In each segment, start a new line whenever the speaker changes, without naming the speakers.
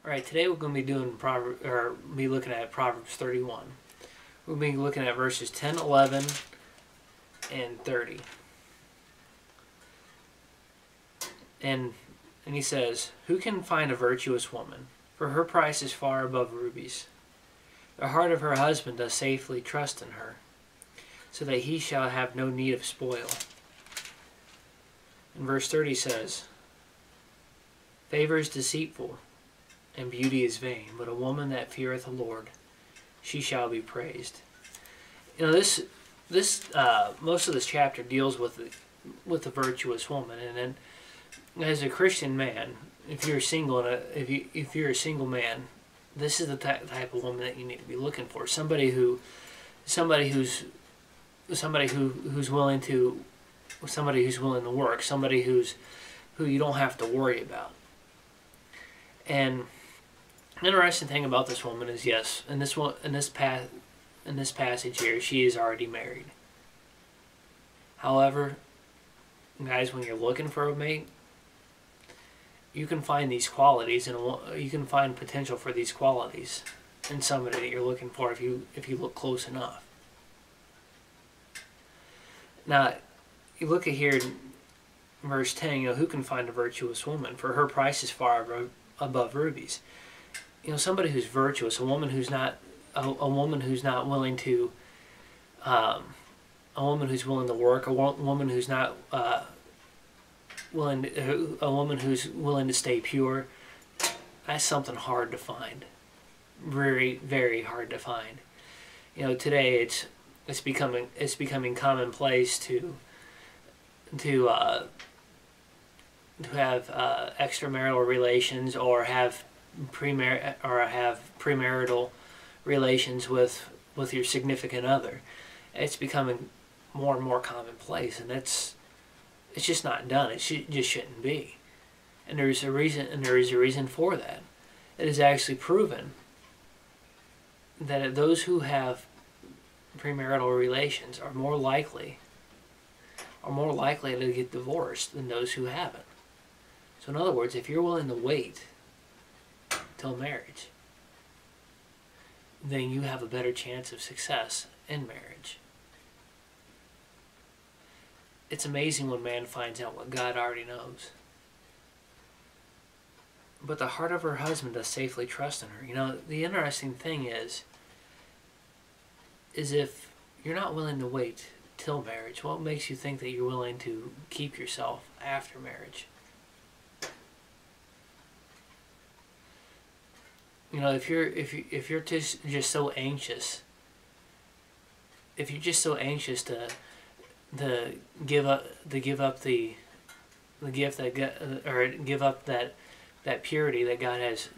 All right, today we're going to be doing looking at Proverbs 31. We'll be looking at verses 10, 11, and 30. And he says, "Who can find a virtuous woman? For her price is far above rubies. The heart of her husband does safely trust in her, so that he shall have no need of spoil." And verse 30 says, "Favor is deceitful, and beauty is vain, but a woman that feareth the Lord, she shall be praised." You know, this most of this chapter deals with the virtuous woman, and then as a Christian man, if you're single, if you're a single man, this is the type of woman that you need to be looking for. Somebody who's willing to work, somebody who you don't have to worry about. And the interesting thing about this woman is, yes, in this passage here, she is already married. However, guys, when you're looking for a mate, you can find these qualities, and you can find potential for these qualities in somebody that you're looking for if you look close enough. Now, you look at here in verse 10. Who can find a virtuous woman? For her price is far above rubies. Somebody who's virtuous, a woman who's not willing to, a woman who's willing to work, a woman who's not a woman who's willing to stay pure. That's something hard to find, very, very hard to find. Today it's becoming commonplace to have extramarital relations or have premarital relations with your significant other. It's becoming more and more commonplace, and it's just not done. It just shouldn't be. And there is a reason for that. It is actually proven that those who have premarital relations are more likely to get divorced than those who haven't. So in other words, if you're willing to wait till marriage, then you have a better chance of success in marriage. It's amazing when man finds out what God already knows. But the heart of her husband does safely trust in her. The interesting thing is if you're not willing to wait till marriage, what makes you think that you're willing to keep yourself after marriage? If you're just so anxious, if you're just so anxious to give up the gift give up that purity that God has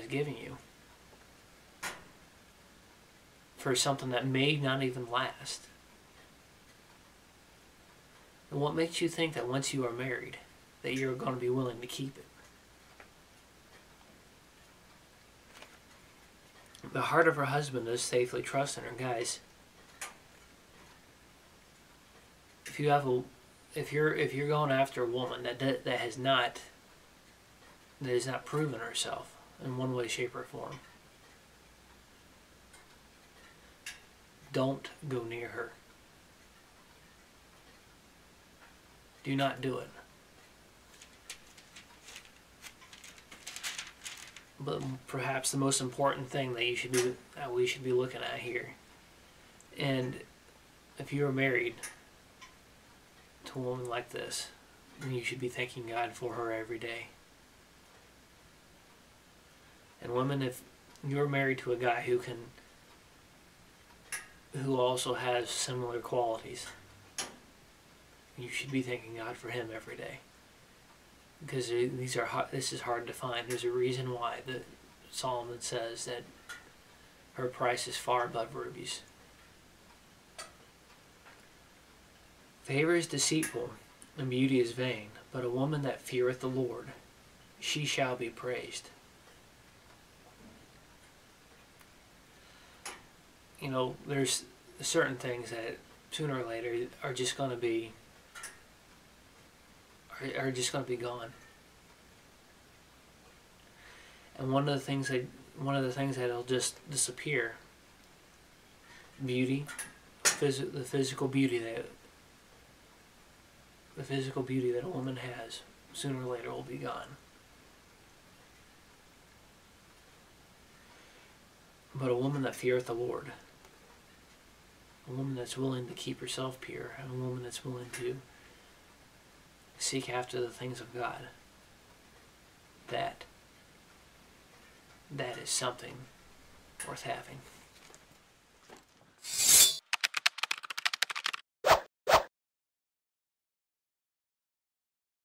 given you for something that may not even last, then what makes you think that once you are married that you're going to be willing to keep it? The heart of her husband does safely trust in her. Guys, if you're going after a woman that has not proven herself in one way, shape, or form, don't go near her. Do not do it. But perhaps the most important thing that we should be looking at here, and if you are married to a woman like this, then you should be thanking God for her every day. And women, if you're married to a guy who also has similar qualities, you should be thanking God for him every day. Because this is hard to find. There's a reason why Solomon says that her price is far above rubies. Favor is deceitful, and beauty is vain, but a woman that feareth the Lord, she shall be praised. There's certain things that sooner or later are just going to be gone. And one of the things that'll just disappear, beauty, the physical beauty that a woman has, sooner or later will be gone. But a woman that feareth the Lord, a woman that's willing to keep herself pure, and a woman that's willing to seek after the things of God, that is something worth having.